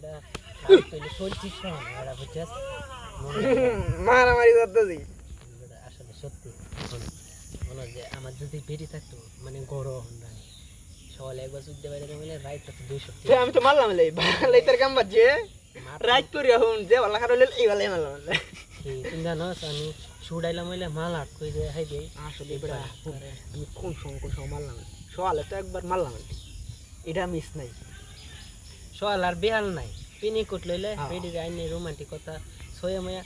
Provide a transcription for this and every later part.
এটা তুই চলছিস না এটা বুঝছিস মারামারি করতেছি আসলে সত্যি মনে হয় যে আমার যদি বেরি থাকতো মানে গরম নাই সকালে একবার চুলতে বাইরে মানে রাইট তো 200 আমি তো মারলাম লে ভালো তোর কাম বাজে রাইট করি এখন যে ভালো খারাপ হইলে এই ভালো মারলাম তুমি জানো আমি ছুড়াইলাম হইলে মাল আট কই যে হাই দে আসলে এবারে আমি কোন সময় মারলাম সকালে তো একবার মারলাম এটা মিস নাই সকাল আর বেহাল নাই পিনি কোট লইলে বেডি আইনে রোমান্টিক কথা ছয় মায়া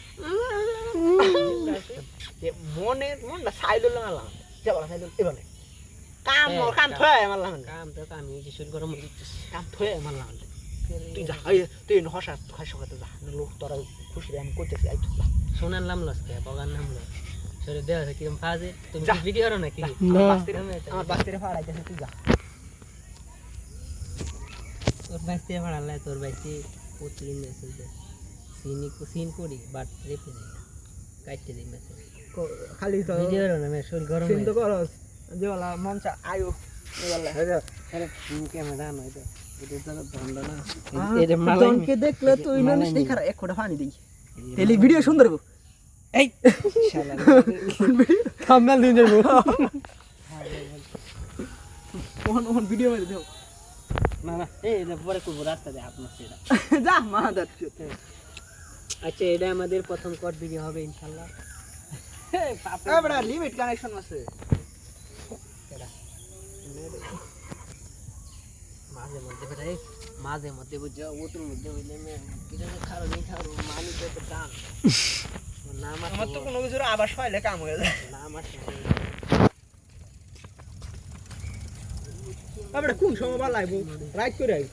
মনটা সাইড হলে মারলাম যে ভালো সাইড এবারে কাম থয়ে মারলাম কাম তো আমি যে শুরু গরম কাম থয়ে মারলাম তুই যা তুই হসা খাস কথা যা লোক তোরা খুশি আমি করতেছি আই তুই সোনার নাম লসকে বগার নাম লো সরে দেওয়া আছে কিরম ফাজে তুমি ভিডিও করো নাকি আমার বাস্তিরে ফাড়াইতেছে তুই যা তোর বাস্তি ফাড়ালে তোর বাস্তি প্রতিদিন মেসেজ দেয় সিন করি বাট রেপে দেয় না কাটতে দিই মেসেজ খালি তো ভিডিও করো না শরীর গরম সিন তো করস যে বলা মন চা আয়ো বলা আরে ক্যামেরা নয় তো এটা তো বন্ধ না এটা মালকে দেখলে তুই না সেই খারাপ এক কোটা পানি দেই তাহলে ভিডিও সুন্দর হবে এই শালা থাম্বনেল দিয়ে যাবো ওন ভিডিও মেরে দাও না না এই এটা পরে করব রাস্তা দিয়ে আপনার সেটা যা মা দাচ্ছ আচ্ছা এটা আমাদের প্রথম কট ভিডিও হবে ইনশাআল্লাহ এই বড় লিমিট কানেকশন আছে মাঝে মধ্যে বুঝছো ওটার মধ্যে বুঝলে কিনা খারো নেই খারো মানুষ তো টান না আমার তো কোনো কিছুর আবার সইলে কাম হয়ে যায় না আমার আবার কোন সময় ভালো লাগবো রাইট করে আই